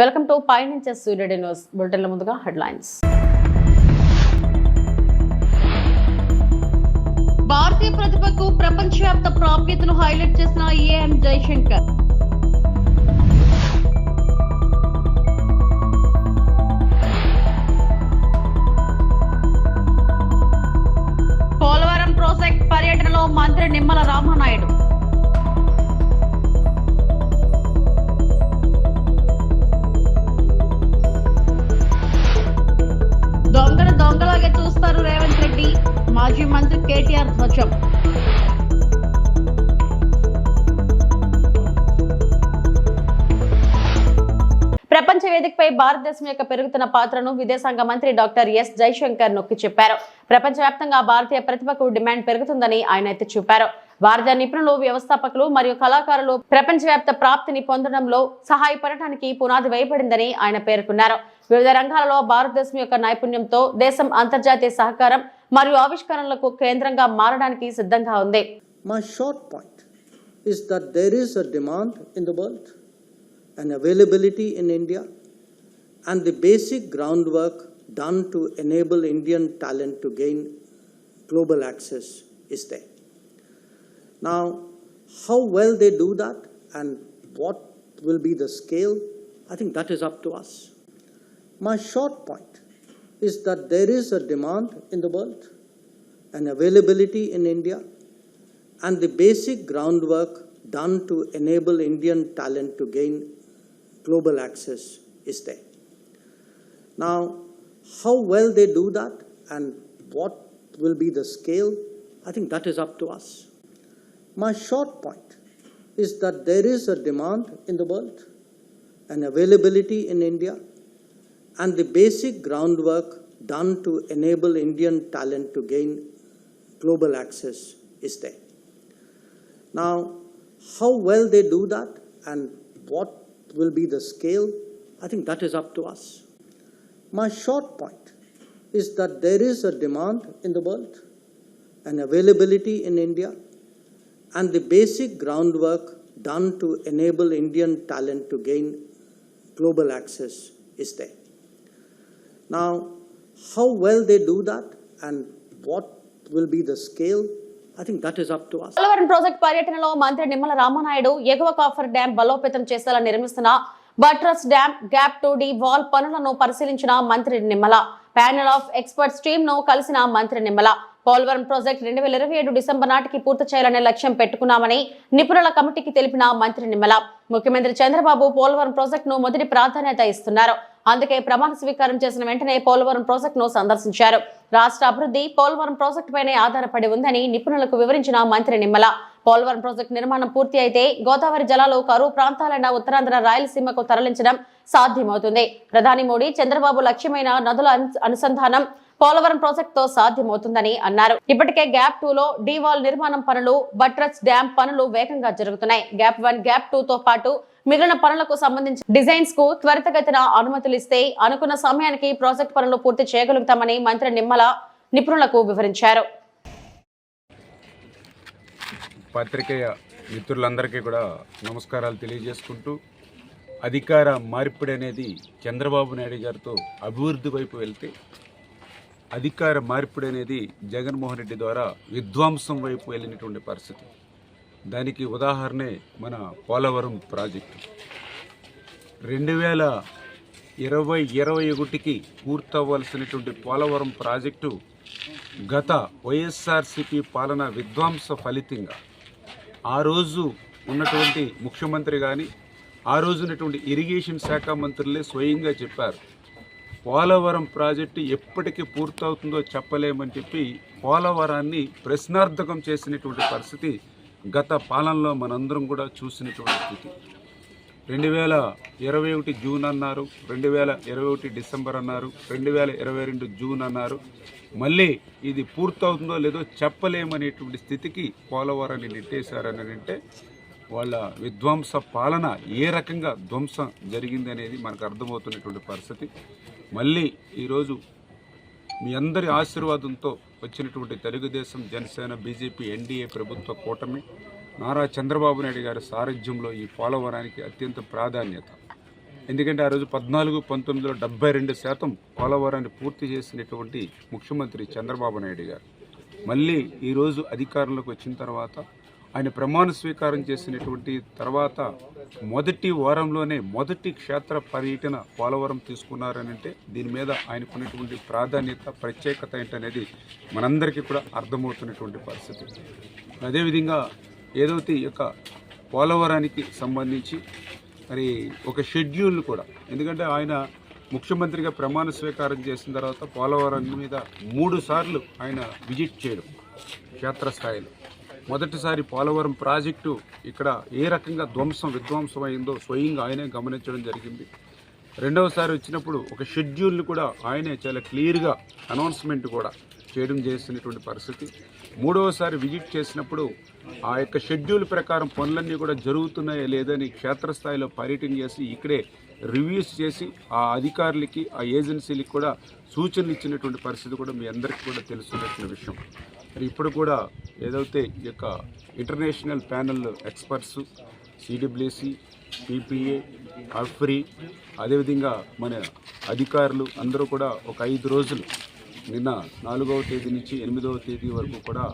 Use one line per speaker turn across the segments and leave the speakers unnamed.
Welcome to పైనుంచి సూర్యుడి news బులెటిన్ల ముందుగా హెడ్లైన్స్. భారతీయ ప్రతిభకు ప్రపంచవ్యాప్త ప్రాప్యతను హైలైట్ చేసిన ఏఎం జైశంకర్. పోలవరం ప్రాజెక్ట్ పర్యటనలో మంత్రి నిమ్మల రామానాయుడు. దొంగలాగే చూస్తారు రేవంత్ రెడ్డి, మాజీ మంత్రి కేటీఆర్ ధ్వజం. ప్రపంచ వేదికపై భారతదేశం యొక్క పెరుగుతున్న పాత్రను విదేశాంగ మంత్రి డాక్టర్ ఎస్ జైశంకర్ నొక్కి చెప్పారు. ప్రపంచవ్యాప్తంగా భారతీయ ప్రతిభకు డిమాండ్ పెరుగుతుందని ఆయన ఎత్తి చూపారు. భారతీయ నిపుణులు, వ్యవస్థాపకులు మరియు కళాకారులు ప్రపంచవ్యాప్త ప్రాప్తిని పొందడంలో సహాయపడటానికి పునాది వేయబడిందని ఆయన పేర్కొన్నారు. వివిధ రంగాలలో భారతదేశం యొక్క నైపుణ్యంతో దేశం అంతర్జాతీయ సహకారం మరియు ఆవిష్కరణలకు కేంద్రంగా మారడానికి సిద్ధంగా ఉంది.
My short point is that there is a demand in the world and availability in India, and the basic groundwork done to enable Indian talent to gain global access is there. Now, how well they do that and what will be the scale, I think that is up to us. My short point is that there is a demand in the world and availability in India, and the basic groundwork done to enable Indian talent to gain global access is there. Now, how well they do that and what will be the scale, I think that is up to us. My short point is that there is a demand in the world and availability in India, and the basic groundwork done to enable Indian talent to gain global access is there. Now, how well they do that and what will be the scale, I think that is up to us. My short point is that there is a demand in the world and availability in India, and the basic groundwork done to enable Indian talent to gain global access is there. Now, how well they do that and what will be the scale, I think that is up to us.
Polavaram project పర్యటనలో మంత్రి నిమ్మల రామానాయుడు ఎగువ coffer dam బలోపేతం చేసేలా నిర్మిస్తున్న buttress dam gap 2D wall పనులను పరిశీలించిన మంత్రి Nimmala. Panel of experts team ను కలిసిన మంత్రి నిమ్మల. పోలవరం ప్రాజెక్ట్ 2027 డిసెంబర్ నాటికి పూర్తి చేయాలనే లక్ష్యం పెట్టుకున్నామని నిపుణుల కమిటీకి తెలిపిన మంత్రి నిమ్మల. ముఖ్యమంత్రి చంద్రబాబు పోలవరం ప్రాజెక్టును మొదటి ప్రాధాన్యత ఇస్తున్నారు. అందుకే ప్రమాణ స్వీకారం చేసిన వెంటనే పోలవరం ప్రాజెక్టును సందర్శించారు. రాష్ట్ర అభివృద్ధి పోలవరం ప్రాజెక్టు పైనే ఆధారపడి ఉందని నిపుణులకు వివరించిన మంత్రి నిమ్మల. పోలవరం ప్రాజెక్టు నిర్మాణం పూర్తి అయితే గోదావరి జలాలు కరువు ప్రాంతాలైన ఉత్తరాంధ్ర, రాయలసీమకు తరలించడం సాధ్యమవుతుంది. ప్రధాని మోడీ, చంద్రబాబు లక్ష్యమైన నదుల అనుసంధానం పోలవరం ప్రాజెక్టుతో సాధ్యమవుతుందని అన్నారు. ఇప్పటికే గ్యాప్ 2 లో డి వాల్ నిర్మాణం పనులు, బట్రస్ డ్యాం పనులు వేగంగా జరుగుతున్నాయి. గ్యాప్ 1, గ్యాప్ 2 తో పాటు మిగిలిన పనులకు సంబంధించి డిజైన్స్ కు త్వరితగతిన అనుమతులు ఇస్తే అనుకున్న సమయానికి ప్రాజెక్ట్ పనులు పూర్తి చేయగలుగుతామని మంత్రి నిమ్మల నిపుణులకు వివరించారు.
పత్రికేయ మిత్రులందరికీ కూడా నమస్కారాలు తెలియజేసుకుంటూ, అధికార మార్పిడి అనేది చంద్రబాబు నాయుడు గారితో అభివృద్ధి వైపు వెళ్తే, అధికార మార్పిడి అనేది జగన్మోహన్ రెడ్డి ద్వారా విధ్వంసం వైపు వెళ్ళినటువంటి పరిస్థితి. దానికి ఉదాహరణే మన పోలవరం ప్రాజెక్టు. 2021కి పూర్తవ్వాల్సినటువంటి పోలవరం ప్రాజెక్టు గత వైఎస్ఆర్సీపీ పాలన విధ్వంస ఫలితంగా ఆ రోజు ఉన్నటువంటి ముఖ్యమంత్రి కానీ, ఆ రోజు ఉన్నటువంటి ఇరిగేషన్ శాఖ మంత్రులే స్వయంగా చెప్పారు, పోలవరం ప్రాజెక్టు ఎప్పటికీ పూర్తవుతుందో చెప్పలేమని చెప్పి పోలవరాన్ని ప్రశ్నార్థకం చేసినటువంటి పరిస్థితి గత పాలనలో మనందరం కూడా చూసినటువంటి స్థితి. 2021 జూన్ అన్నారు, 2021 డిసెంబర్ అన్నారు, 2022 జూన్ అన్నారు. మళ్ళీ ఇది పూర్తవుతుందో లేదో చెప్పలేమనేటువంటి స్థితికి పోలవరాన్ని నెట్టేశారని అంటే వాళ్ళ విధ్వంస పాలన ఏ రకంగా ధ్వంసం జరిగింది అనేది మనకు అర్థమవుతున్నటువంటి పరిస్థితి. మళ్ళీ ఈరోజు మీ అందరి ఆశీర్వాదంతో వచ్చినటువంటి తెలుగుదేశం, జనసేన, బీజేపీ, ఎన్డీఏ ప్రభుత్వ కూటమి నారా చంద్రబాబు నాయుడు గారి సారథ్యంలో ఈ పోలవరానికి అత్యంత ప్రాధాన్యత. ఎందుకంటే ఆ రోజు 14-19లో 72% పోలవరాన్ని పూర్తి చేసినటువంటి ముఖ్యమంత్రి చంద్రబాబు నాయుడు గారు మళ్ళీ ఈరోజు అధికారంలోకి వచ్చిన తర్వాత ఆయన ప్రమాణ స్వీకారం చేసినటువంటి తర్వాత మొదటి వారంలోనే మొదటి క్షేత్ర పర్యటన పోలవరం తీసుకున్నారని అంటే దీని మీద ఆయనకున్నటువంటి ప్రాధాన్యత ప్రత్యేకత ఏంటనేది మనందరికీ కూడా అర్థమవుతున్నటువంటి పరిస్థితి. అదేవిధంగా ఏదైతే ఈ యొక్క పోలవరానికి సంబంధించి మరి ఒక షెడ్యూల్ కూడా, ఎందుకంటే ఆయన ముఖ్యమంత్రిగా ప్రమాణ స్వీకారం చేసిన తర్వాత పోలవరం మీద 3 సార్లు ఆయన విజిట్ చేయడం క్షేత్రస్థాయిలో. మొదటిసారి పోలవరం ప్రాజెక్టు ఇక్కడ ఏ రకంగా విధ్వంసం అయిందో స్వయంగా ఆయనే గమనించడం జరిగింది. రెండవసారి వచ్చినప్పుడు ఒక షెడ్యూల్ని కూడా ఆయనే చాలా క్లియర్గా అనౌన్స్మెంట్ కూడా చేయడం చేసినటువంటి పరిస్థితి. మూడవసారి విజిట్ చేసినప్పుడు ఆ యొక్క షెడ్యూల్ ప్రకారం పనులన్నీ కూడా జరుగుతున్నాయా లేదని క్షేత్రస్థాయిలో పర్యటన చేసి ఇక్కడే రివ్యూస్ చేసి ఆ అధికారులకి ఆ ఏజెన్సీలకి కూడా సూచనలు ఇచ్చినటువంటి పరిస్థితి కూడా మీ అందరికీ కూడా తెలుసున్నటువంటి విషయం. మరి ఇప్పుడు కూడా ఏదైతే ఈ యొక్క international panel experts CWC, PPA, అఫ్రీ, అదేవిధంగా మన అధికారులు అందరూ కూడా ఒక 5 రోజులు నిన్న 4వ తేదీ నుంచి 8వ తేదీ వరకు కూడా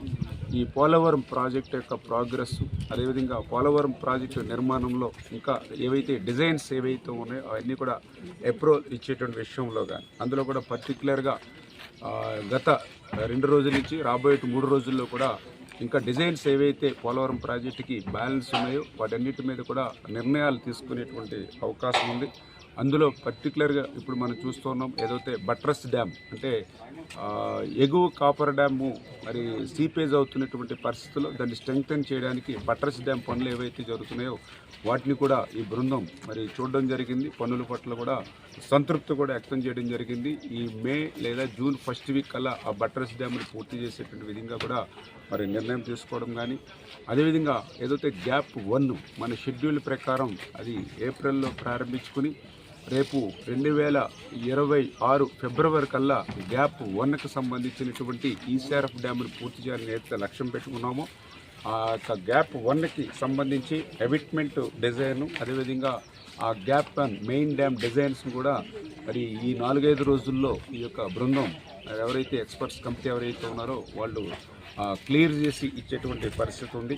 ఈ పోలవరం ప్రాజెక్ట్ యొక్క ప్రోగ్రెస్, అదేవిధంగా పోలవరం ప్రాజెక్టు నిర్మాణంలో ఇంకా ఏవైతే డిజైన్స్ ఏవైతే ఉన్నాయో అవన్నీ కూడా అప్రూవల్ ఇచ్చేటువంటి విషయంలో కానీ అందులో కూడా పర్టికులర్గా గత 2 రోజుల నుంచి రాబోయే 3 రోజుల్లో కూడా ఇంకా డిజైన్స్ ఏవైతే పోలవరం ప్రాజెక్టుకి బ్యాలెన్స్ ఉన్నాయో వాటన్నిటి మీద కూడా నిర్ణయాలు తీసుకునేటువంటి అవకాశం ఉంది. అందులో పర్టికులర్గా ఇప్పుడు మనం చూస్తున్నాం ఏదైతే బట్రస్ డ్యామ్ అంటే ఎగువ కాపర్ డ్యాము మరి సీపేజ్ అవుతున్నటువంటి పరిస్థితుల్లో దాన్ని స్ట్రెంగ్తన్ చేయడానికి బట్రస్ డ్యామ్ పనులు ఏవైతే జరుగుతున్నాయో వాటిని కూడా ఈ బృందం మరి చూడడం జరిగింది. పనుల పట్ల కూడా సంతృప్తి కూడా వ్యక్తం చేయడం జరిగింది. ఈ మే లేదా జూన్ ఫస్ట్ వీక్ కల్లా ఆ బట్రస్ డ్యామ్ని పూర్తి చేసేటువంటి విధంగా కూడా మరి నిర్ణయం తీసుకోవడం కానీ, అదేవిధంగా ఏదైతే గ్యాప్ 1 మన షెడ్యూల్ ప్రకారం అది ఏప్రిల్లో ప్రారంభించుకుని రేపు 2026 ఫిబ్రవరి కల్లా గ్యాప్ 1కి సంబంధించినటువంటి ఈసీఆర్ఎఫ్ డ్యామ్ను పూర్తి చేయాలని ఏదైతే లక్ష్యం పెట్టుకున్నామో ఆ యొక్క గ్యాప్ 1కి సంబంధించి ఎవిట్మెంట్ డిజైన్, అదేవిధంగా ఆ గ్యాప్ 1 మెయిన్ డ్యామ్ డిజైన్స్ను కూడా మరి ఈ 4-5 రోజుల్లో ఈ యొక్క బృందం ఎవరైతే ఎక్స్పర్ట్స్ కమిటీ ఎవరైతే ఉన్నారో వాళ్ళు క్లియర్ చేసి ఇచ్చేటువంటి పరిస్థితి ఉంది.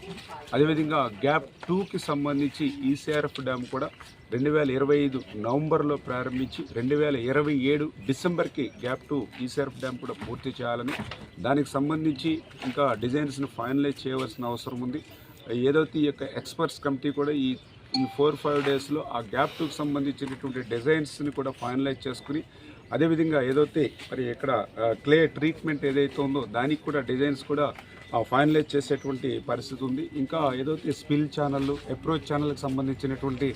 అదేవిధంగా గ్యాప్ 2కి సంబంధించి ఈసీఆర్ఎఫ్ డ్యామ్ కూడా 2025 నవంబర్లో ప్రారంభించి 2027 డిసెంబర్కి గ్యాప్ 2 ఈసీఆర్ఎఫ్ డ్యామ్ కూడా పూర్తి చేయాలని, దానికి సంబంధించి ఇంకా డిజైన్స్ని ఫైనలైజ్ చేయవలసిన అవసరం ఉంది. ఏదైతే ఈ యొక్క ఎక్స్పర్ట్స్ కమిటీ కూడా ఈ 4-5 డేస్లో ఆ గ్యాప్ 2కి సంబంధించినటువంటి డిజైన్స్ని కూడా ఫైనలైజ్ చేసుకుని, అదేవిధంగా ఏదైతే మరి ఇక్కడ క్లే ట్రీట్మెంట్ ఏదైతే ఉందో దానికి కూడా డిజైన్స్ కూడా ఫైనలైజ్ చేసేటువంటి పరిస్థితి ఉంది. ఇంకా ఏదైతే స్పిల్ ఛానళ్ళు, అప్రోచ్ ఛానల్కి సంబంధించినటువంటి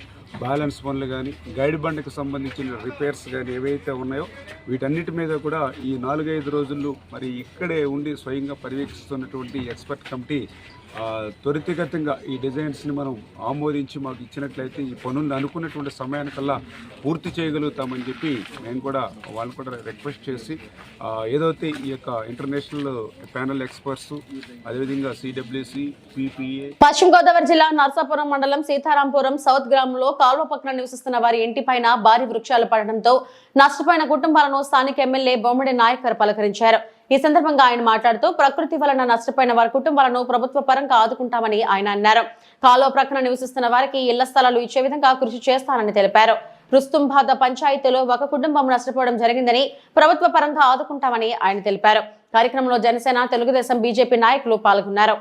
బ్యాలెన్స్ పనులు కానీ, గైడ్ బండ్కి సంబంధించిన రిపేర్స్ కానీ ఏవైతే ఉన్నాయో వీటన్నిటి మీద కూడా ఈ 4-5 రోజుల్లో మరి ఇక్కడే ఉండి స్వయంగా పర్యవేక్షిస్తున్నటువంటి ఎక్స్పర్ట్ కమిటీ త్వరితగతంగా ఈ డిజైన్స్ని మనం ఆమోదించి మాకు ఇచ్చినట్లయితే ఈ పనులను అనుకున్నటువంటి సమయానికల్లా పూర్తి చేయగలుగుతామని చెప్పి నేను కూడా వాళ్ళు కూడా రిక్వెస్ట్ చేసి ఏదైతే ఈ యొక్క ఇంటర్నేషనల్ ప్యానల్ ఎక్స్పర్ట్స్, అదేవిధంగా సిడబ్ల్యూసి, పిపిఏ.
పశ్చిమ గోదావరి జిల్లా నర్సాపురం మండలం సీతారాంపురం సౌత్ గ్రామంలో కాలువ పక్కన నివసిస్తున్న వారి ఇంటిపైన భారీ వృక్షాలు పడడంతో నష్టపోయిన కుటుంబాలను స్థానిక ఎమ్మెల్యే బొమ్మడి నాయకర్ పలకరించారు. ఈ సందర్భంగా ఆయన మాట్లాడుతూ ప్రకృతి వలన నష్టపోయిన వారి కుటుంబాలను ప్రభుత్వ పరంగా ఆదుకుంటామని ఆయన అన్నారు. కాలువ ప్రక్కన నివసిస్తున్న వారికి ఇళ్ల స్థలాలు ఇచ్చే విధంగా కృషి చేస్తానని తెలిపారు. రుస్తుంబాద పంచాయతీలో ఒక కుటుంబం నష్టపోవడం జరిగిందని ప్రభుత్వ పరంగా ఆదుకుంటామని ఆయన తెలిపారు. కార్యక్రమంలో జనసేన, తెలుగుదేశం, బీజేపీ నాయకులు పాల్గొన్నారు.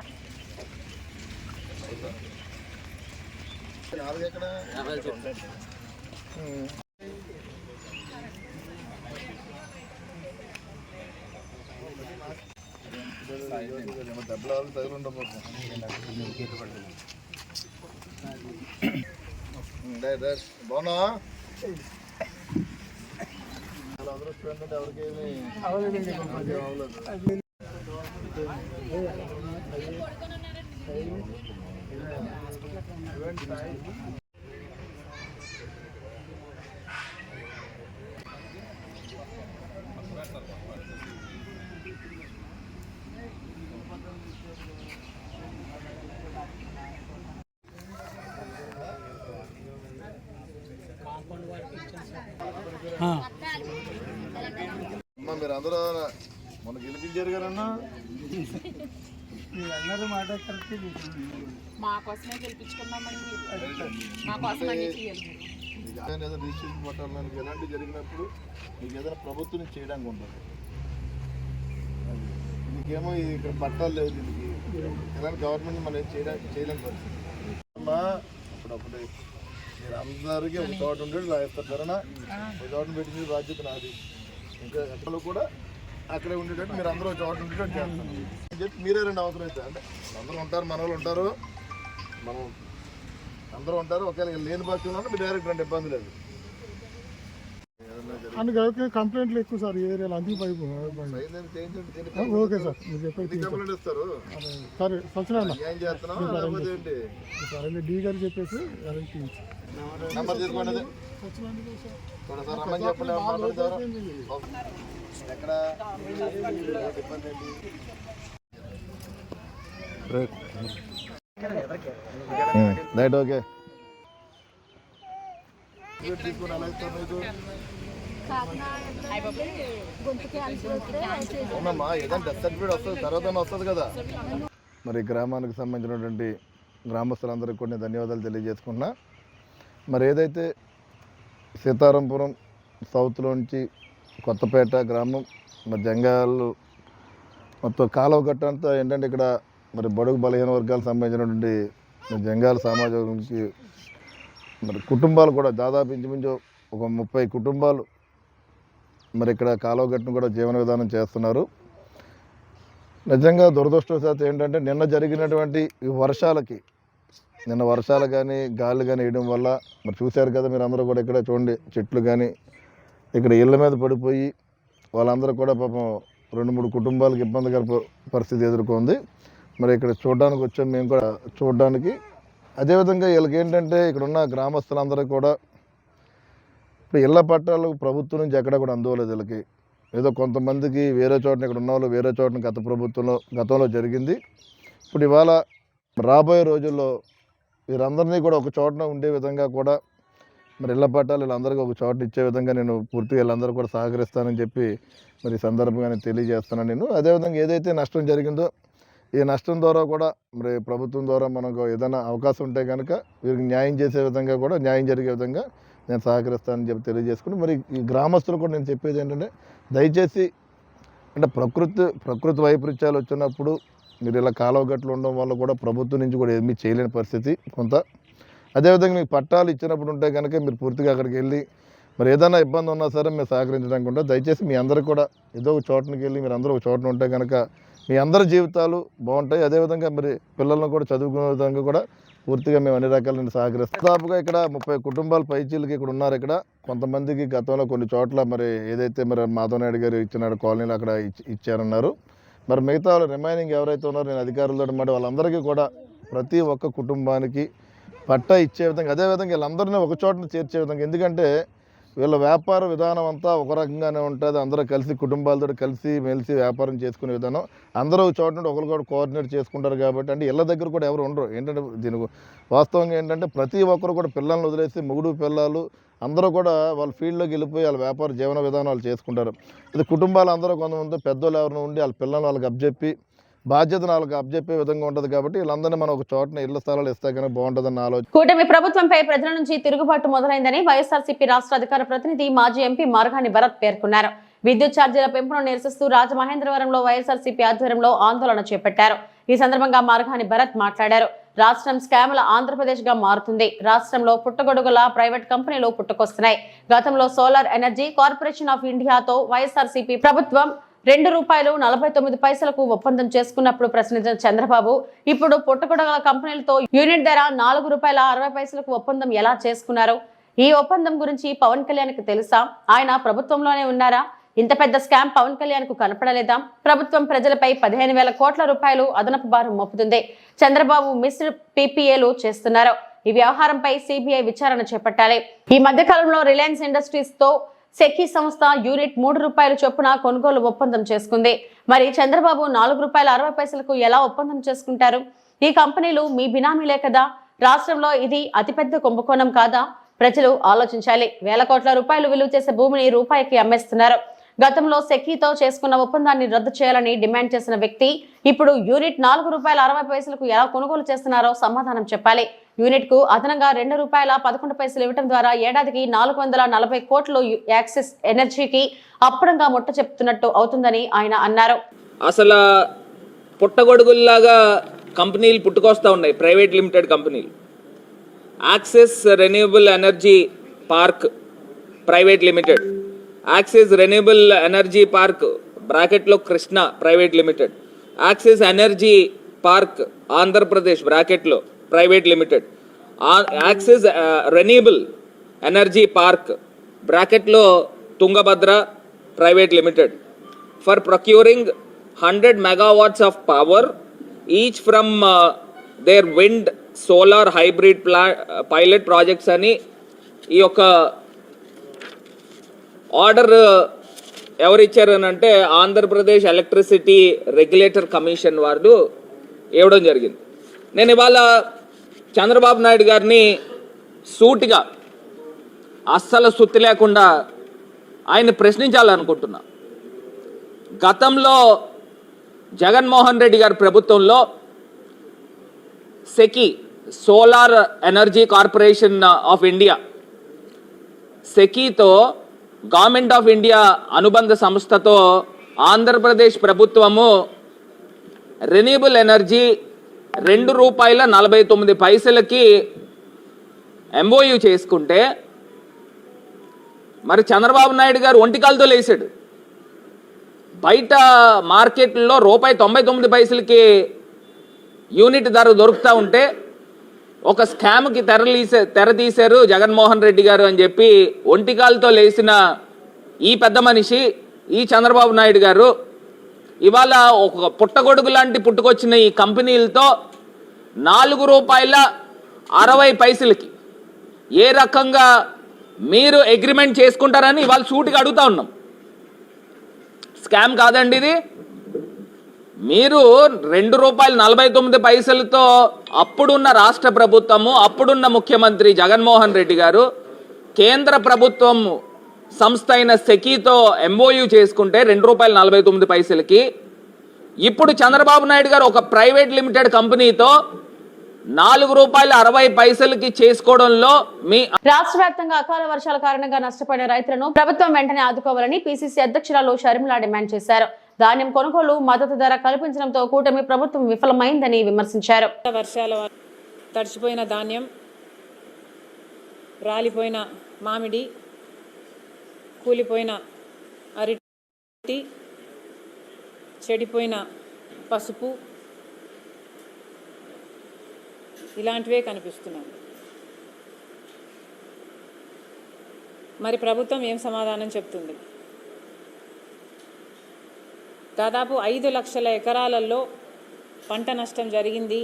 బాగున్నా ఎవరికేమి అమ్మా మీరు అందరూ మొన్న గెలిపించారు కదన్నా,
అందరూ మాట కరెక్ట్.
మా కోసమే గెలిపించుకున్నామండి. మా కోసం అన్ని చేయాలి.
ఏదైనా రిజిస్ట్రేషన్ పట్టాలకి ఎలాంటి జరిగినప్పుడు మీకు ఏదైనా ప్రభుత్వం చేయడానికి ఉంటుంది. మీకేమో ఇక్కడ పట్టాలు లేవు, దీనికి ఎలాంటి గవర్నమెంట్ మనం చేయలేని పరిస్థితి అమ్మా. అప్పుడప్పుడు మీరు అందరికీ ఒక చోట ఉండేది రాయిస్తారు సరేనా, ఒక చోట పెట్టిన బాధ్యత నాది. ఇంకా ఎక్కడ కూడా అక్కడే ఉండేటట్టు మీరు అందరూ ఒక చోట ఉండేటట్టు చేస్తాను అని చెప్పి మీరే రెండు అవసరం అయితే అంటే అందరూ ఉంటారు, మన వాళ్ళు ఉంటారు, మనం అందరూ ఉంటారు. ఒకవేళ లేని పక్షంలో మీరు డైరెక్ట్ రండి, ఇబ్బంది లేదు.
అందుకే కంప్లైంట్లు ఎక్కువ సార్ ఈ ఏరియాలో, అందుకు ఓకే సార్ మీరు చెప్పేది
కంప్లైంట్ ఇస్తారు
సరే సచిన
ఏం చేస్తున్నావు లేకపోతే ఏంటి
సరే డి గారు చెప్పేసి
నెంబర్ తీసుకోండి, చూడండి సార్ రమ్మని చెప్పండి. మాట్లాడతారు ఎక్కడ ఇబ్బంది ఏంటి రైట్ ఓకే తీసుకుని ఎలా ఇస్తారు మీకు అవునమ్మా, ఏదైనా డెత్ సర్టిఫికేట్ వస్తుంది తర్వాత వస్తుంది కదా. మరి గ్రామానికి సంబంధించినటువంటి గ్రామస్తులందరికీ కూడా నేను ధన్యవాదాలు తెలియజేసుకుంటున్నా. మరి ఏదైతే సీతారాంపురం సౌత్లోంచి కొత్తపేట గ్రామం మరి జంగాలు మొత్తం కాలువ గట్ట అంతా ఏంటంటే ఇక్కడ మరి బడుగు బలహీన వర్గాలకు సంబంధించినటువంటి జంగాల సమాజానికి మరి కుటుంబాలు కూడా దాదాపు ఇంచుమించు ఒక 30 కుటుంబాలు మరి ఇక్కడ కాలువ గట్టును కూడా జీవన విధానం చేస్తున్నారు. నిజంగా దురదృష్టవశాత్తు ఏంటంటే నిన్న జరిగినటువంటి ఈ వర్షాలకి వర్షాలు కానీ గాలి కానీ వేయడం వల్ల మరి చూశారు కదా మీరు అందరూ కూడా ఇక్కడ చూడండి, చెట్లు కానీ ఇక్కడ ఇళ్ళ మీద పడిపోయి వాళ్ళందరూ కూడా పాపం 2-3 కుటుంబాలకు ఇబ్బందికర పరిస్థితి ఎదుర్కొంది. మరి ఇక్కడ చూడడానికి వచ్చాం మేము కూడా చూడడానికి. అదేవిధంగా వీళ్ళకి ఏంటంటే ఇక్కడ ఉన్న గ్రామస్తులందరూ కూడా ఇప్పుడు ఇళ్ల పట్టాలు ప్రభుత్వం నుంచి ఎక్కడ కూడా అందువలేదు. వీళ్ళకి ఏదో కొంతమందికి వేరే చోటన ఇక్కడ ఉన్న వాళ్ళు వేరే చోటన గతంలో జరిగింది. ఇప్పుడు ఇవాళ రాబోయే రోజుల్లో వీరందరినీ కూడా ఒక చోటన ఉండే విధంగా కూడా మరి ఇళ్ల పట్టాలు వీళ్ళందరికీ ఒక చోట ఇచ్చే విధంగా నేను పూర్తిగా వీళ్ళందరూ కూడా సహకరిస్తానని చెప్పి మరి ఈ సందర్భంగా నేను తెలియజేస్తున్నాను. నేను అదేవిధంగా ఏదైతే నష్టం జరిగిందో ఈ నష్టం ద్వారా కూడా మరి ప్రభుత్వం ద్వారా మనకు ఏదైనా అవకాశం ఉంటే కనుక వీరికి న్యాయం చేసే విధంగా కూడా న్యాయం జరిగే విధంగా నేను సహకరిస్తానని చెప్పి తెలియజేసుకుని మరి ఈ గ్రామస్తులు కూడా నేను చెప్పేది ఏంటంటే దయచేసి అంటే ప్రకృతి వైపరీత్యాలు వచ్చినప్పుడు మీరు ఇలా కాలువ గట్లు ఉండడం వల్ల కూడా ప్రభుత్వం నుంచి కూడా ఏమీ చేయలేని పరిస్థితి కొంత. అదేవిధంగా మీకు పట్టాలు ఇచ్చినప్పుడు ఉంటే కనుక మీరు పూర్తిగా అక్కడికి వెళ్ళి మరి ఏదైనా ఇబ్బంది ఉన్నా సరే మీరు సహకరించడానికి ఉంటుంది. దయచేసి మీ అందరూ కూడా ఏదో ఒక చోటనికి వెళ్ళి మీరు అందరూ ఒక చోటన ఉంటే కనుక మీ అందరి జీవితాలు బాగుంటాయి. అదేవిధంగా మరి పిల్లలను కూడా చదువుకునే విధంగా కూడా పూర్తిగా మేము అన్ని రకాల సహకరిస్తాం. దాదాపుగా ఇక్కడ 30 కుటుంబాల పైచీలకి ఇక్కడ ఉన్నారు. ఇక్కడ కొంతమందికి గతంలో కొన్ని చోట్ల మరి ఏదైతే మరి మాధవ్ నాయుడు గారు ఇచ్చినాడు కాలనీలు అక్కడ ఇచ్చారన్నారు. మరి మిగతా వాళ్ళు రిమైనింగ్ ఎవరైతే ఉన్నారో నేను అధికారులతో మాట వాళ్ళందరికీ కూడా ప్రతి ఒక్క కుటుంబానికి పట్టా ఇచ్చే విధంగా అదేవిధంగా వీళ్ళందరినీ ఒక చోటన చేర్చే విధంగా, ఎందుకంటే వీళ్ళ వ్యాపార విధానం అంతా ఒక రకంగానే ఉంటుంది. అందరూ కలిసి కుటుంబాలతో కలిసి మెలిసి వ్యాపారం చేసుకునే విధానం అందరూ ఒక చోట నుండి ఒకరికొకరు కోఆర్డినేట్ చేసుకుంటారు. కాబట్టి అంటే ఇళ్ళ దగ్గర కూడా ఎవరు ఉండరు. ఏంటంటే దీనికి వాస్తవంగా ఏంటంటే ప్రతి ఒక్కరు కూడా పిల్లల్ని వదిలేసి మొగుడు పిల్లలు అందరూ కూడా వాళ్ళ ఫీల్డ్లోకి వెళ్ళిపోయి వాళ్ళ వ్యాపార జీవన విధానాలు చేసుకుంటారు. ఇది కుటుంబాలు అందరూ కొంతమంది పెద్దోళ్ళు ఎవరిని ఉండి వాళ్ళ పిల్లల్ని వాళ్ళకి అప్పచెప్పి బాధ్యతను వాళ్ళకి అప్పచెప్పే విధంగా ఉంటుంది. కాబట్టి వీళ్ళందరినీ మనం ఒక చోటన ఇళ్ల స్థలాలు ఇస్తే కనుక బాగుంటుందన్న ఆలోచన.
కూటమి ప్రభుత్వంపై ప్రజల నుంచి తిరుగుబాటు మొదలైందని వైఎస్ఆర్సీపీ రాష్ట్ర అధికార ప్రతినిధి మాజీ ఎంపీ మార్గాని భరత్ పేర్కొన్నారు. విద్యుత్ ఛార్జీల పెంపును నిరసిస్తూ రాజమహేంద్రవరంలో వైఎస్ఆర్సీపీ ఆధ్వర్యంలో ఆందోళన చేపట్టారు. ఈ సందర్భంగా మార్గాని భరత్ మాట్లాడారు. రాష్ట్రం స్కాముల ఆంధ్రప్రదేశ్ గా మారుతుంది. రాష్ట్రంలో పుట్టగొడుగుల ప్రైవేట్ కంపెనీలు పుట్టుకొస్తున్నాయి. గతంలో సోలార్ ఎనర్జీ కార్పొరేషన్ ఆఫ్ ఇండియాతో వైఎస్ఆర్సీపీ ప్రభుత్వం ₹2.49 ఒప్పందం చేసుకున్నప్పుడు ప్రశ్నించిన చంద్రబాబు ఇప్పుడు పుట్టగొడుగుల కంపెనీలతో యూనిట్ ధర ₹4.60 ఒప్పందం ఎలా చేసుకున్నారు? ఈ ఒప్పందం గురించి పవన్ కళ్యాణ్ కు తెలుసా? ఆయన ప్రభుత్వంలోనే ఉన్నారా? ఇంత పెద్ద స్కామ్ పవన్ కళ్యాణ్ కు కనపడలేదా? ప్రభుత్వం ప్రజలపై 15,000 కోట్ల రూపాయలు అదనపు భారం మోపుతుంది. చంద్రబాబు మిస్డ్ పీపీఏలు చేస్తున్నారు. ఈ వ్యవహారంపై సిబిఐ విచారణ చేపట్టాలి. ఈ మధ్య కాలంలో రిలయన్స్ ఇండస్ట్రీస్ తో సెకీ సంస్థ యూనిట్ ₹3 చొప్పున కొనుగోలు ఒప్పందం చేసుకుంది. మరి చంద్రబాబు ₹4.60 ఎలా ఒప్పందం చేసుకుంటారు? ఈ కంపెనీలు మీ బినామీలే కదా? రాష్ట్రంలో ఇది అతిపెద్ద కుంభకోణం కాదా? ప్రజలు ఆలోచించాలి. వేల కోట్ల రూపాయలు విలువ చేసే భూమిని రూపాయికి అమ్మేస్తున్నారు. గతంలో సెకీతో చేసుకున్న ఒప్పందాన్ని రద్దు చేయాలని డిమాండ్ చేసిన వ్యక్తి ఇప్పుడు యూనిట్ ₹4.60 ఎలా కొనుగోలు చేస్తున్నారో సమాధానం చెప్పాలి. యూనిట్ కు అదనంగా ₹2.11 ఇవ్వడం ద్వారా ఏడాదికి 440 కోట్లు యాక్సిస్ ఎనర్జీకి అప్పడంగా ముట్ట చెప్తున్నట్టు అవుతుందని ఆయన అన్నారు.
అసలు పుట్టగొడుగుల్లాగా కంపెనీలు పుట్టుకొస్తూ ఉన్నాయి, ప్రైవేట్ లిమిటెడ్ కంపెనీలు. Axis renewable energy park private limited, Axis renewable energy park బ్రాకెట్లో Krishna private limited, Axis energy park Andhra Pradesh బ్రాకెట్లో private limited, Axis renewable energy park బ్రాకెట్లో Tungabhadra private limited for procuring 100 megawatts of power each from their wind solar hybrid pilot projects అని ఈ యొక్క order ఎవరు ఇచ్చారు అని అంటే ఆంధ్రప్రదేశ్ ఎలక్ట్రిసిటీ రెగ్యులేటర్ కమిషన్ వాళ్ళు ఇవ్వడం జరిగింది. నేను ఇవాళ చంద్రబాబు నాయుడు గారిని సూటిగా అస్సలు సుత్తి లేకుండా ఆయన ప్రశ్నించాలనుకుంటున్నా. గతంలో జగన్మోహన్ రెడ్డి గారి ప్రభుత్వంలో SECI solar energy corporation of India సెకీతో గవర్నమెంట్ ఆఫ్ ఇండియా అనుబంధ సంస్థతో ఆంధ్రప్రదేశ్ ప్రభుత్వము రెన్యూబుల్ ఎనర్జీ ₹2.49కి ఎంఓయూ చేసుకుంటే మరి చంద్రబాబు నాయుడు గారు ఒంటికాలతో లేచాడు. బయట మార్కెట్లో ₹1.99కి యూనిట్ ధర దొరుకుతూ ఉంటే ఒక స్కామ్కి తెర తీశారు జగన్మోహన్ రెడ్డి గారు అని చెప్పి ఒంటికాలతో లేచిన ఈ పెద్ద మనిషి ఈ చంద్రబాబు నాయుడు గారు ఇవాళ ఒక పుట్టగొడుగు లాంటి పుట్టుకొచ్చిన ఈ కంపెనీలతో ₹4.60కి ఏ రకంగా మీరు అగ్రిమెంట్ చేసుకుంటారని ఇవాళ సూటిగా అడుగుతా ఉన్నాం. స్కామ్ కాదండి ఇది. మీరు ₹2.49తో అప్పుడున్న రాష్ట్ర ప్రభుత్వము, అప్పుడున్న ముఖ్యమంత్రి జగన్మోహన్ రెడ్డి గారు కేంద్ర ప్రభుత్వం సంస్థ అయిన సెకీతో ఎంఓయూ చేసుకుంటే ₹2.49కి ఇప్పుడు చంద్రబాబు నాయుడు గారు ఒక ప్రైవేట్ లిమిటెడ్ కంపెనీతో ₹4.60కి చేసుకోవడంలో మీ
రాష్ట్ర వ్యాప్తంగా అకాల వర్షాల కారణంగా నష్టపోయిన రైతులను ప్రభుత్వం వెంటనే ఆదుకోవాలని పిసిసి అధ్యక్షురాలు షర్మిల డిమాండ్ చేశారు. ధాన్యం కొనుగోలు మద్దతు ధర కల్పించడంతో కూటమి ప్రభుత్వం విఫలమైందని విమర్శించారు.
వర్షాల తడిచిపోయిన ధాన్యం, రాలిపోయిన మామిడి, కూలిపోయిన అరటి, చెడిపోయిన పసుపు ఇలాంటివే కనిపిస్తున్నాయి. మరి ప్రభుత్వం ఏం సమాధానం చెప్తుంది? దాదాపు 5 లక్షల ఎకరాలలో పంట నష్టం జరిగింది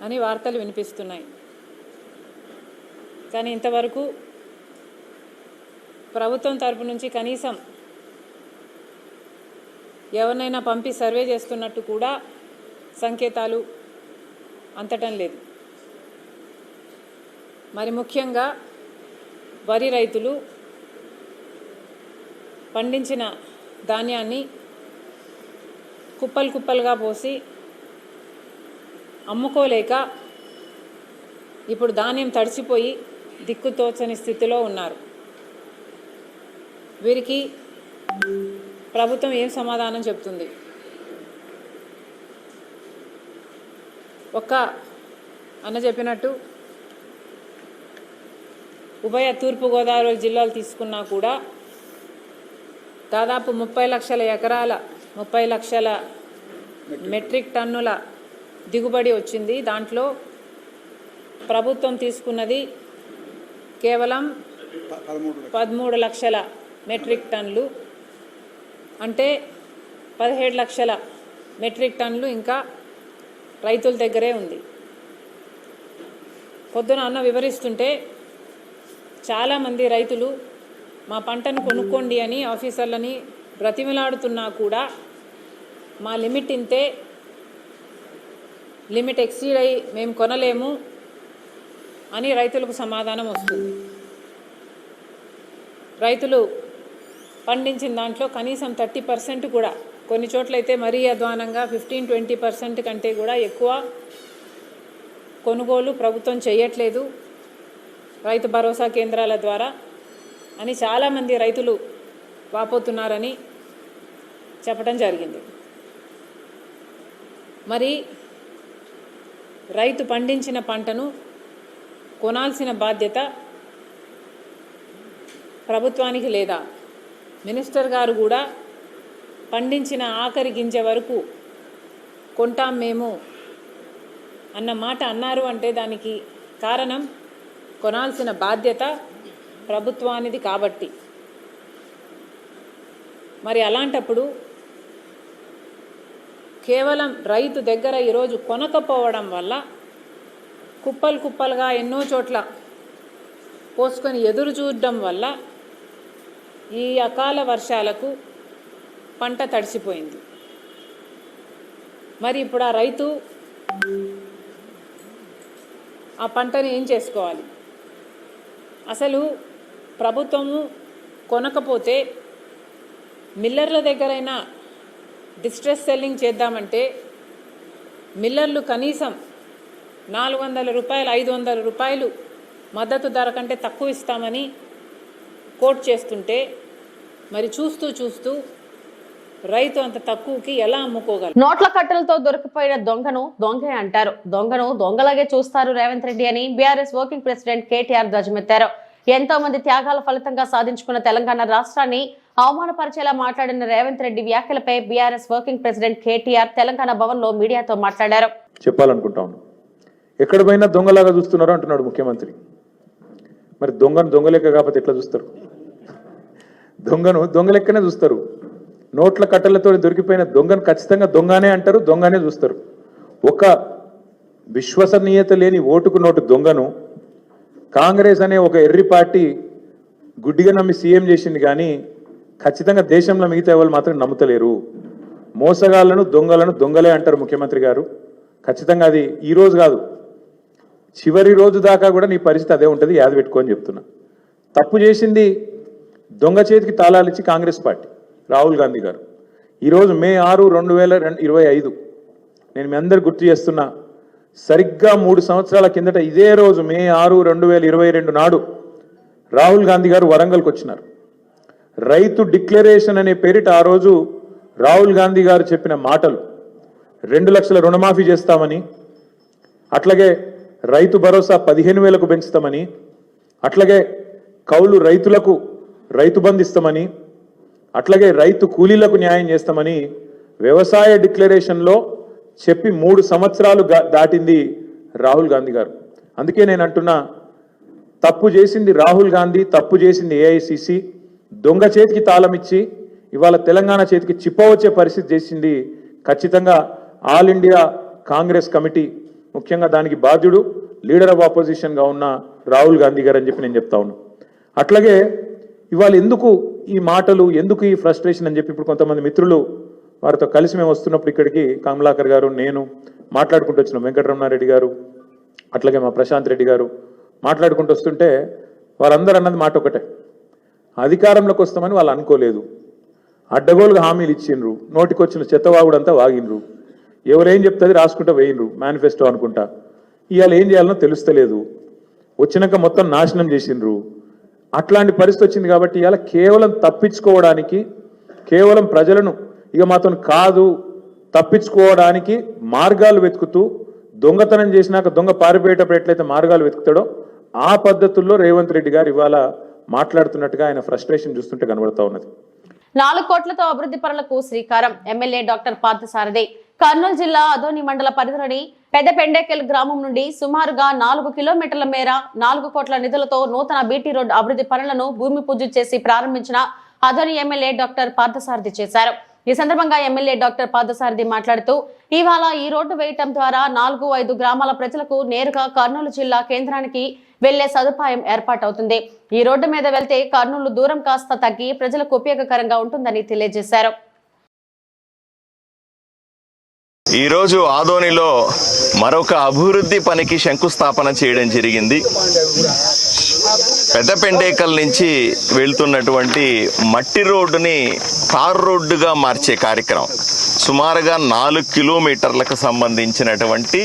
అని వార్తలు వినిపిస్తున్నాయి. కానీ ఇంతవరకు ప్రభుత్వం తరపు నుంచి కనీసం ఎవరినైనా పంపి సర్వే చేస్తున్నట్టు కూడా సంకేతాలు అందటం లేదు. మరి ముఖ్యంగా వరి రైతులు పండించిన ధాన్యాన్ని కుప్పలు కుప్పలుగా పోసి అమ్ముకోలేక ఇప్పుడు ధాన్యం తడిసిపోయి దిక్కుతోచని స్థితిలో ఉన్నారు. వీరికి ప్రభుత్వం ఏం సమాధానం చెప్తుంది? ఒక్క అన్న చెప్పినట్టు ఉభయ తూర్పుగోదావరి జిల్లాలు తీసుకున్నా కూడా దాదాపు 30 లక్షల ఎకరాల 30 లక్షల మెట్రిక్ టన్నుల దిగుబడి వచ్చింది. దాంట్లో ప్రభుత్వం తీసుకున్నది కేవలం 13 లక్షల మెట్రిక్ టన్నులు, అంటే 17 లక్షల మెట్రిక్ టన్నులు ఇంకా రైతుల దగ్గరే ఉంది. పొద్దున అన్న వివరిస్తుంటే చాలామంది రైతులు మా పంటను కొనుక్కోండి అని ఆఫీసర్లని బ్రతిమిలాడుతున్నా కూడా మా లిమిట్ ఇంతే, లిమిట్ ఎక్సీడ్ అయ్యి మేము కొనలేము అని రైతులకు సమాధానం వస్తుంది. రైతులు పండించిన దాంట్లో కనీసం 30% కూడా, కొన్ని చోట్లయితే మరీ అధ్వానంగా 15-20% కంటే కూడా ఎక్కువ కొనుగోలు ప్రభుత్వం చేయట్లేదు రైతు భరోసా కేంద్రాల ద్వారా అని చాలామంది రైతులు వాపోతున్నారని చెప్పడం జరిగింది. మరి రైతు పండించిన పంటను కొనాల్సిన బాధ్యత ప్రభుత్వానికి లేదా? మినిస్టర్ గారు కూడా పండించిన ఆఖరి గింజ వరకు కొంటాం మేము అన్న మాట అన్నారు అంటే దానికి కారణం కొనాల్సిన బాధ్యత ప్రభుత్వానిది కాబట్టి. మరి అలాంటప్పుడు కేవలం రైతు దగ్గర ఈరోజు కొనకపోవడం వల్ల కుప్పలు కుప్పలుగా ఎన్నో చోట్ల పోసుకొని ఎదురు చూడడం వల్ల ఈ అకాల వర్షాలకు పంట తడిసిపోయింది. మరి ఇప్పుడు ఆ రైతు ఆ పంటని ఏం చేసుకోవాలి? అసలు ప్రభుత్వము కొనకపోతే మిల్లర్ల దగ్గరైనా డిస్ట్రెస్ సెల్లింగ్ చేద్దామంటే మిల్లర్లు కనీసం 400 రూపాయలు 500 రూపాయలు మద్దతు ధర కంటే తక్కువ ఇస్తామని కోట్ చేస్తుంటే మరి చూస్తూ చూస్తూ రైతు అంత తక్కువకి ఎలా అమ్ముకోగలరు?
నోట్ల కట్టలతో దొరికిపోయిన దొంగను దొంగే అంటారు, దొంగను దొంగలాగే చూస్తారు రేవంత్ రెడ్డి అని బీఆర్ఎస్ వర్కింగ్ ప్రెసిడెంట్ కేటీఆర్ ధ్వజమెత్తారు. ఎంతో మంది త్యాగాల ఫలితంగా సాధించుకున్న తెలంగాణ రాష్ట్రాన్ని అవమానపరిచేలా మాట్లాడిన రేవంత్ రెడ్డి వ్యాఖ్యలపై BRS working president KTR Telangana Bhavan లో మీడియాతో మాట్లాడారు.
చెప్పాలనుకుంటాను, ఎక్కడ పోయినా దొంగలాగా చూస్తున్నారు అంటున్నాడు ముఖ్యమంత్రి. మరి దొంగను దొంగలెక్క కాకపోతే ఎట్లా చూస్తారు? దొంగను దొంగలెక్కనే చూస్తారు. నోట్ల కట్టలతో దొరికిపోయిన దొంగను ఖచ్చితంగా దొంగనే అంటారు, దొంగనే చూస్తారు. ఒక విశ్వసనీయత లేని ఓటుకు నోటు దొంగను కాంగ్రెస్ అనే ఒక ఎర్రి పార్టీ గుడ్డిగా నమ్మి సీఎం చేసింది, కానీ ఖచ్చితంగా దేశంలో మిగతా వాళ్ళు మాత్రం నమ్ముతలేరు. మోసగాళ్లను దొంగలను దొంగలే అంటారు ముఖ్యమంత్రి గారు. ఖచ్చితంగా అది ఈరోజు కాదు, చివరి రోజు దాకా కూడా నీ పరిస్థితి అదే ఉంటుంది, యాద పెట్టుకోని చెప్తున్నా. తప్పు చేసింది దొంగ చేతికి తాళాలు ఇచ్చి కాంగ్రెస్ పార్టీ రాహుల్ గాంధీ గారు. ఈరోజు మే 6, 2025 నేను మీ అందరు గుర్తు చేస్తున్నా, సరిగ్గా 3 సంవత్సరాల కిందట ఇదే రోజు మే 6, 2022 నాడు రాహుల్ గాంధీ గారు వరంగల్కి వచ్చినారు. రైతు డిక్లరేషన్ అనే పేరిట ఆ రోజు రాహుల్ గాంధీ గారు చెప్పిన మాటలు 2 లక్షల రుణమాఫీ చేస్తామని, అట్లాగే రైతు భరోసా 15,000కు పెంచుతామని, అట్లాగే కౌలు రైతులకు రైతు బంధు ఇస్తామని, అట్లాగే రైతు కూలీలకు న్యాయం చేస్తామని వ్యవసాయ డిక్లరేషన్లో చెప్పి 3 సంవత్సరాలు దాటింది రాహుల్ గాంధీ గారు. అందుకే నేను అంటున్నా, తప్పు చేసింది రాహుల్ గాంధీ, తప్పు చేసింది ఏఐసిసి. దొంగ చేతికి తాళం ఇచ్చి ఇవాళ తెలంగాణ చేతికి చిప్పవచ్చే పరిస్థితి చేసింది ఖచ్చితంగా ఆల్ ఇండియా కాంగ్రెస్ కమిటీ, ముఖ్యంగా దానికి బాధ్యుడు లీడర్ ఆఫ్ ఆపోజిషన్గా ఉన్న రాహుల్ గాంధీ గారు అని చెప్పి నేను చెప్తా ఉన్నాను. అట్లాగే ఇవాళ ఎందుకు ఈ మాటలు, ఎందుకు ఈ ఫ్రస్ట్రేషన్ అని చెప్పి ఇప్పుడు కొంతమంది మిత్రులు వారితో కలిసి మేము వస్తున్నప్పుడు ఇక్కడికి కమలాకర్ గారు, నేను మాట్లాడుకుంటూ వచ్చినాం, వెంకటరమణారెడ్డి గారు, అట్లాగే మా ప్రశాంత్ రెడ్డి గారు మాట్లాడుకుంటూ వస్తుంటే వారందరూ అన్నది మాట ఒకటే, అధికారంలోకి వస్తామని వాళ్ళు అనుకోలేదు, అడ్డగోలుగా హామీలు ఇచ్చిండ్రు, నోటికొచ్చిన చెత్తవాగుడంతా వాగినరు, ఎవరేం చెప్తుంది రాసుకుంటూ వేయినరు, మేనిఫెస్టో అనుకుంటా. ఇవాళ ఏం చేయాలనో తెలుస్తలేదు, వచ్చినాక మొత్తం నాశనం చేసిండ్రు. అట్లాంటి పరిస్థితి వచ్చింది కాబట్టి ఇవాళ కేవలం తప్పించుకోవడానికి, కేవలం ప్రజలను ఇక మాతో కాదు తప్పించుకోవడానికి మార్గాలు వెతుకుతూ, దొంగతనం చేసినాక దొంగ పారిపోయేటప్పుడు ఎట్లయితే మార్గాలు వెతుకుతాడో ఆ పద్ధతుల్లో రేవంత్ రెడ్డి గారు ఇవాళ మాట్లాడుతున్నట్టుగా ఆయన ఫ్రస్ట్రేషన్ చూస్తుంటే కనబడతా ఉన్నది.
4 కోట్లతో అభివృద్ధి పనులకు శ్రీకారం. ఎమ్మెల్యే డాక్టర్ పార్థసారథి కర్నూలు జిల్లా అదోని మండల పరిధిలోని పెద్ద పెండేకెల్ గ్రామం నుండి సుమారుగా 4 కిలోమీటర్ల మేర 4 కోట్ల నిధులతో నూతన బీటీ రోడ్ అభివృద్ధి పనులను భూమి పూజ చేసి ప్రారంభించిన అదోని ఎమ్మెల్యే డాక్టర్ పార్థసారథి చేశారు. ఈ సందర్భంగా ఎమ్మెల్యే డాక్టర్ పార్థసారథి మాట్లాడుతూ, ఇవాళ ఈ రోడ్డు వేయటం ద్వారా 4-5 గ్రామాల ప్రజలకు నేరుగా కర్నూలు జిల్లా కేంద్రానికి వెళ్లే సదుపాయం ఏర్పాటవుతుంది. ఈ రోడ్డు మీద వెళ్తే కర్నూలు దూరం కాస్త తగ్గి ప్రజలకు ఉపయోగకరంగా ఉంటుందని తెలియజేశారు.
ఈరోజు ఆదోనిలో మరొక అభివృద్ధి పనికి శంకుస్థాపన చేయడం జరిగింది. పెద్దపెండేకల్ నుంచి వెళ్తున్నటువంటి మట్టి రోడ్డుని తార్ రోడ్డుగా మార్చే కార్యక్రమం. సుమారుగా 4 కిలోమీటర్లకు సంబంధించినటువంటి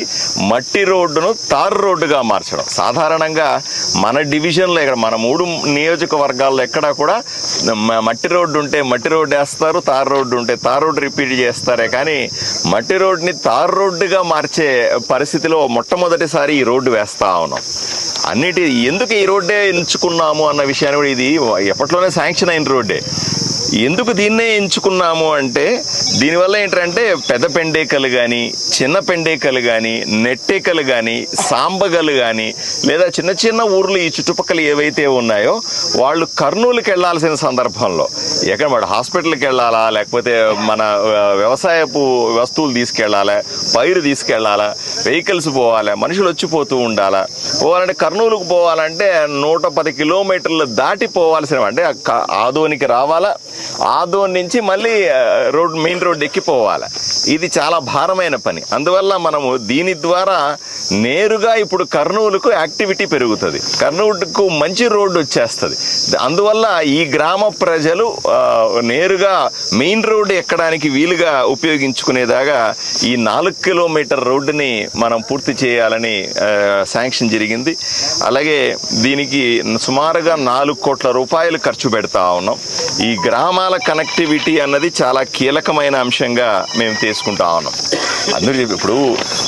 మట్టి రోడ్డును తార్ రోడ్డుగా మార్చడం. సాధారణంగా మన డివిజన్లో ఇక్కడ మన 3 నియోజకవర్గాల్లో ఎక్కడా కూడా మట్టి రోడ్డు ఉంటే మట్టి రోడ్డు వేస్తారు, తార్ రోడ్డు ఉంటే తార్ రోడ్డు రిపీట్ చేస్తారే కానీ మట్టి రోడ్డుని తార్ రోడ్డుగా మార్చే పరిస్థితిలో మొట్టమొదటిసారి ఈ రోడ్డు వేస్తా ఉన్నాం. ఎందుకు ఈ రోడ్డే ఎంచుకున్నాము అన్న విషయాన్ని కూడా, ఇది ఎప్పట్లోనే శాంక్షన్ అయిన రోడ్డే. ఎందుకు దీన్నే ఎంచుకున్నాము అంటే దీనివల్ల ఏంటంటే పెద్ద పెండేకలు కానీ, చిన్న పెండేకలు కానీ, నెట్టేకలు కానీ, సాంబగలు కానీ, లేదా చిన్న చిన్న ఊర్లు ఈ చుట్టుపక్కల ఏవైతే ఉన్నాయో వాళ్ళు కర్నూలుకి వెళ్లాల్సిన సందర్భంలో ఎక్కడ మన హాస్పిటల్కి వెళ్ళాలా, లేకపోతే మన వ్యవసాయపు వస్తువులు తీసుకెళ్లాలా, పైరు తీసుకెళ్లాలా, వెహికల్స్ పోవాలా, మనుషులు వచ్చిపోతూ ఉండాలా. పోవాలంటే కర్నూలుకు పోవాలంటే 110 కిలోమీటర్లు దాటి పోవాల్సిన, అంటే ఆదోనికి రావాలా, ఆదోన్ నుంచి మళ్ళీ మెయిన్ రోడ్ ఎక్కిపోవాలి. ఇది చాలా భారమైన పని. అందువల్ల మనము దీని ద్వారా నేరుగా ఇప్పుడు కర్నూలుకు యాక్టివిటీ పెరుగుతుంది, కర్నూలుకు మంచి రోడ్డు వచ్చేస్తుంది. అందువల్ల ఈ గ్రామ ప్రజలు నేరుగా మెయిన్ రోడ్డు ఎక్కడానికి వీలుగా ఉపయోగించుకునేదాగా ఈ 4 కిలోమీటర్ రోడ్డుని మనం పూర్తి చేయాలని శాంక్షన్ జరిగింది. అలాగే దీనికి సుమారుగా 4 కోట్ల రూపాయలు ఖర్చు పెడతా ఉన్నాం. ఈ గ్రామాల కనెక్టివిటీ అన్నది చాలా కీలకమైన అంశంగా మేము తీసుకుంటా ఉన్నాం. అందుకే ఇప్పుడు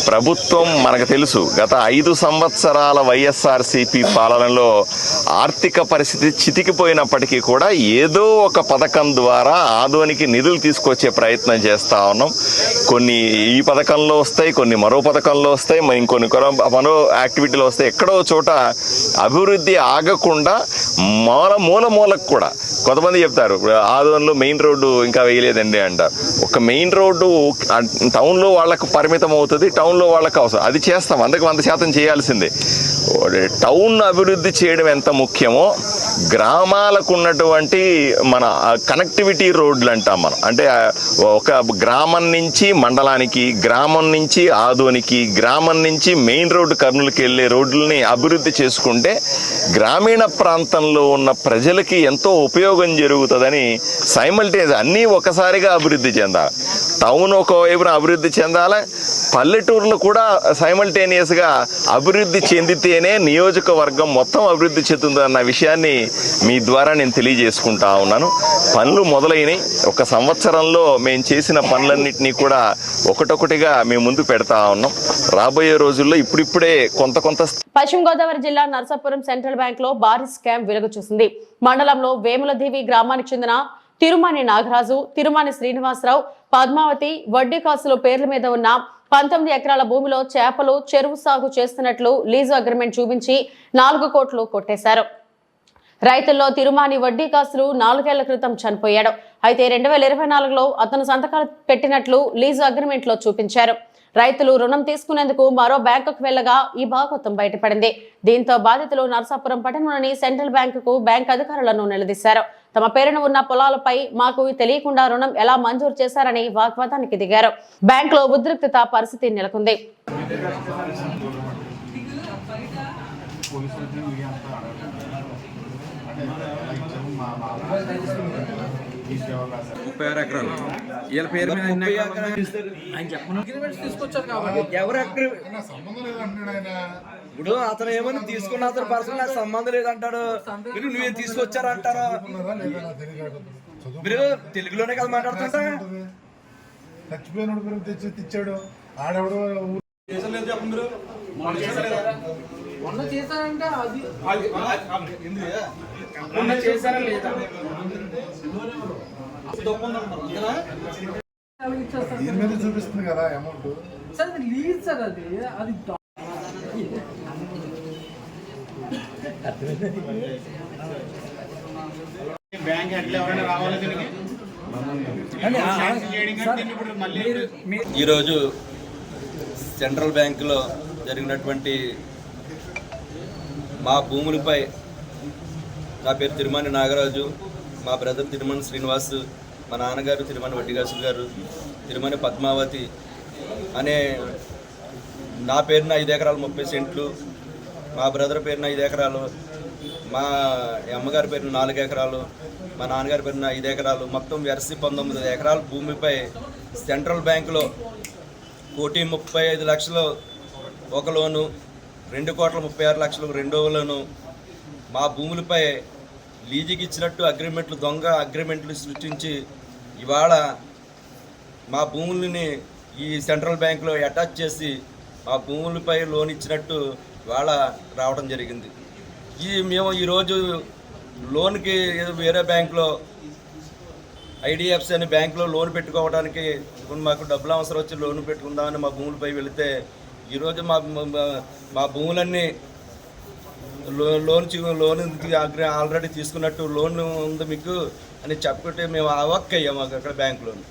ప్రభుత్వం మనకు తెలుసు, గత 5 సంవత్సరాల వైఎస్ఆర్సీపీ పాలనలో ఆర్థిక పరిస్థితి చితికిపోయినప్పటికీ కూడా ఏదో ఒక పథకం ద్వారా ఆదోనికి నిధులు తీసుకొచ్చే ప్రయత్నం చేస్తా ఉన్నాం. కొన్ని ఈ పథకంలో వస్తాయి, కొన్ని మరో పథకంలో వస్తాయి, ఇంకొన్ని మరో యాక్టివిటీలో వస్తాయి. ఎక్కడో చోట అభివృద్ధి ఆగకుండా మూలకు కూడా కొంతమంది చెప్తారు ఆదోన్లో మెయిన్ రోడ్డు ఇంకా వేయలేదండి అంటారు. ఒక మెయిన్ రోడ్డు టౌన్లో వాళ్ళకు పరిమితం అవుతుంది, టౌన్లో వాళ్ళకు అవసరం, అది చేస్తాం, 100% చేయాల్సిందే. టౌన్ అభివృద్ధి చేయడం ఎంత ముఖ్యమో గ్రామాలకు ఉన్నటువంటి మన కనెక్టివిటీ రోడ్లు అంటాం మనం. అంటే ఒక గ్రామం నుంచి మండలానికి, గ్రామం నుంచి ఆదోనికి, గ్రామం నుంచి మెయిన్ రోడ్డు కర్నూలుకి వెళ్ళే రోడ్లని అభివృద్ధి చేసుకుంటే గ్రామీణ ప్రాంతంలో ఉన్న ప్రజలకి ఎంతో ఉపయోగం జరుగుతుందని సైమల్టేనియస్ అన్నీ ఒకసారిగా అభివృద్ధి చెందాలి. టౌన్ ఒకవైపున అభివృద్ధి చెందాలి, పల్లెటూర్లు కూడా సైమల్టేనియస్గా అభివృద్ధి చెందితేనే నియోజకవర్గం మొత్తం అభివృద్ధి చెందుతుందన్న విషయాన్ని మీ ద్వారా నేను తెలియజేసుకుంటా ఉన్నాను. పనులు మొదలైనవి. 1 సంవత్సరంలో మేము చేసిన పనులన్నింటినీ కూడా ఒకటొకటిగా మేము ముందు పెడతా ఉన్నాం. రాబోయే రోజుల్లో ఇప్పుడిప్పుడే కొంత
పశ్చిమ గోదావరి జిల్లా నరసాపురం సెంట్రల్ బ్యాంక్ లో భారీ స్కామ్ వెలుగు చూసింది. మండలంలో వేములదేవి గ్రామానికి చెందిన తిరుమాని నాగరాజు, తిరుమాని శ్రీనివాసరావు, పద్మావతి వడ్డీ కాసుల పేర్ల మీద ఉన్న 19 ఎకరాల భూమిలో చేపలు చెరువు సాగు చేస్తున్నట్లు లీజు అగ్రిమెంట్ చూపించి 4 కోట్లు కొట్టేశారు. రైతుల్లో తిరుమాని వడ్డీ కాసులు 4 ఏళ్ల క్రితం చనిపోయాడు. అయితే 2024లో అతను సంతకాలు పెట్టినట్లు లీజు అగ్రిమెంట్ లో చూపించారు. రైతులు రుణం తీసుకునేందుకు మరో బ్యాంకుకు వెళ్లగా ఈ భాగోతం బయటపడింది. దీంతో బాధితులు నరసాపురం పట్టణంలోని సెంట్రల్ బ్యాంకుకు బ్యాంక్ అధికారులను నిలదీశారు. తమ పేరున ఉన్న పొలాలపై మాకు తెలియకుండా రుణం ఎలా మంజూరు చేశారని వాగ్వాదానికి దిగారు. బ్యాంకులో ఉద్రిక్తత పరిస్థితి నెలకొంది.
ఇప్పుడు అతను ఏమని తీసుకున్న అతను పర్సనల్ నాకు సంబంధం లేదంటాడు. మీరు నువ్వేం తీసుకొచ్చారంటారా? మీరు తెలుగులోనే కదా మాట్లాడుతుంటా.
చచ్చిపోయినోడు పేరు తెచ్చి తెచ్చాడు ఆడెవడో చెప్పండి. మొన్న చేశారంటే అది చేశారా లేదా దీని మీద చూపిస్తుంది కదా అమౌంట్. సార్ అది లీజ్ సార్, అది బ్యాంక్ ఎట్లా ఎవరైనా రావాలి.
ఈరోజు సెంట్రల్ బ్యాంకులో జరిగినటువంటి మా భూములపై నా పేరు తిరుమాని నాగరాజు, మా బ్రదర్ తిరుమని శ్రీనివాస్, మా నాన్నగారు తిరుమని వడ్డిగాసులు గారు, తిరుమని పద్మావతి అనే నా పేరున 5 ఎకరాలు 30 సెంట్లు, మా బ్రదర్ పేరున 5 ఎకరాలు, మా అమ్మగారి పేరున 4 ఎకరాలు, మా నాన్నగారి పేరున 5 ఎకరాలు, మొత్తం వెరసి 19 ఎకరాల భూమిపై సెంట్రల్ బ్యాంకులో 1,35,00,000 ఒక లోను, 2,36,00,000 రెండవ లోను, మా భూములపై లీజుకి ఇచ్చినట్టు అగ్రిమెంట్లు, దొంగ అగ్రిమెంట్లు సృష్టించి ఇవాళ మా భూములని ఈ సెంట్రల్ బ్యాంకులో అటాచ్ చేసి మా భూములపై లోన్ ఇచ్చినట్టు ఇవాళ రావడం జరిగింది. మేము ఈరోజు లోన్కి వేరే బ్యాంకులో ఐడిఎఫ్సి అనే బ్యాంకులో లోన్ పెట్టుకోవడానికి మాకు డబ్బులు అవసరం వచ్చి లోన్ పెట్టుకుందామని మా భూములపై వెళితే ఈరోజు మా భూములన్నీ లోన్ ఆల్రెడీ తీసుకున్నట్టు లోన్ ఉంది మీకు అని చెప్పుకుంటే మేము అవక్కయ్యాము అక్కడ బ్యాంక్ లోన్.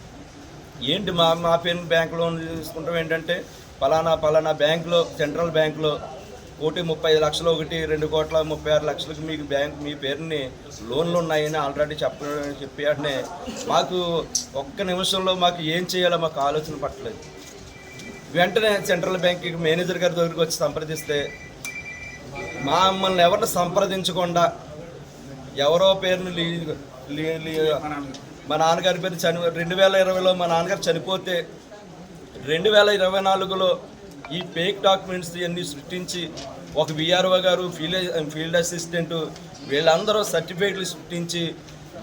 ఏంటి మా పేరు బ్యాంక్ లోన్ తీసుకుంటాం ఏంటంటే పలానా బ్యాంకులో సెంట్రల్ బ్యాంకులో 1,35,00,000 ఒకటి 2,36,00,000 మీకు మీ పేరుని లోన్లు ఉన్నాయని ఆల్రెడీ చెప్పాడనే మాకు ఒక్క నిమిషంలో మాకు ఏం చేయాలో మాకు ఆలోచన పట్టలేదు. వెంటనే సెంట్రల్ బ్యాంక్కి మేనేజర్ గారి దగ్గరికి వచ్చి సంప్రదిస్తే మమ్మల్ని ఎవరిని సంప్రదించకుండా ఎవరో పేరుని మా నాన్నగారి పేరు 2020లో మా నాన్నగారు చనిపోతే 2024లో ఈ ఫేక్ డాక్యుమెంట్స్ అన్నీ సృష్టించి ఒక విఆర్ఓ గారు, ఫీల్డ్ అసిస్టెంట్ వీళ్ళందరూ సర్టిఫికేట్లు సృష్టించి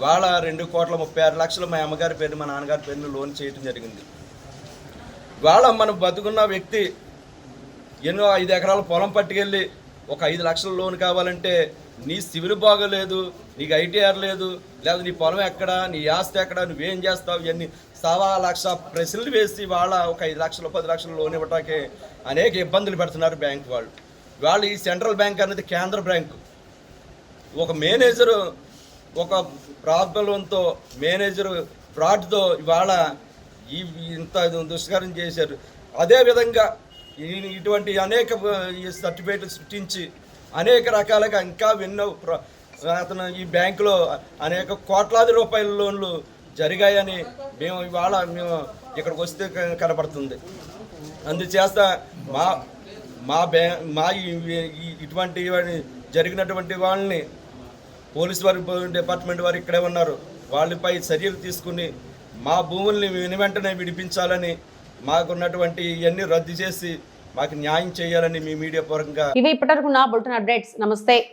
వాళ్ళ 2,36,00,000 మా అమ్మగారి పేరు మా నాన్నగారి పేరును లోన్ చేయడం జరిగింది. వాళ్ళ మనం బతుకున్న వ్యక్తి ఎన్నో 5 ఎకరాల పొలం పట్టుకెళ్ళి ఒక 5 లక్షల లోన్ కావాలంటే నీ సివిల్ బాగోలేదు, నీకు ఐటీఆర్ లేదు, లేదా నీ పొలం ఎక్కడ, నీ ఆస్తి ఎక్కడ, నువ్వేం చేస్తావు, ఇవన్నీ 1,00,000 ప్రశ్నలు వేసి వాళ్ళ ఒక 5 లక్షలు 10 లక్షలు లోన్ ఇవ్వటానికి అనేక ఇబ్బందులు పెడుతున్నారు బ్యాంక్ వాళ్ళు. ఈ సెంట్రల్ బ్యాంక్ అనేది కేంద్ర బ్యాంకు. ఒక మేనేజరు ఒక ప్రాబ్లంతో మేనేజరు ఫ్రాడ్తో ఇవాళ ఇంత దుష్కరం చేశారు. అదేవిధంగా ఇటువంటి అనేక సర్టిఫికేట్లు సృష్టించి అనేక రకాలుగా ఇంకా ఎన్నో అతను ఈ బ్యాంకులో అనేక కోట్లాది రూపాయల లోన్లు జరిగాయని మేము ఇక్కడికి వస్తే కనపడుతుంది. అందుచేత ఇటువంటి జరిగినటువంటి వాళ్ళని పోలీసు డిపార్ట్మెంట్ వారు ఇక్కడే ఉన్నారు, వాళ్ళపై చర్యలు తీసుకుని మా భూముల్ని వెంటనే విడిపించాలని, మాకున్నటువంటి ఇవన్నీ రద్దు చేసి మాకు న్యాయం చేయాలని మీ మీడియా పూర్వకంగా.
ఇవి ఇప్పటివరకున్న బులెటిన్ అప్డేట్స్. నమస్తే.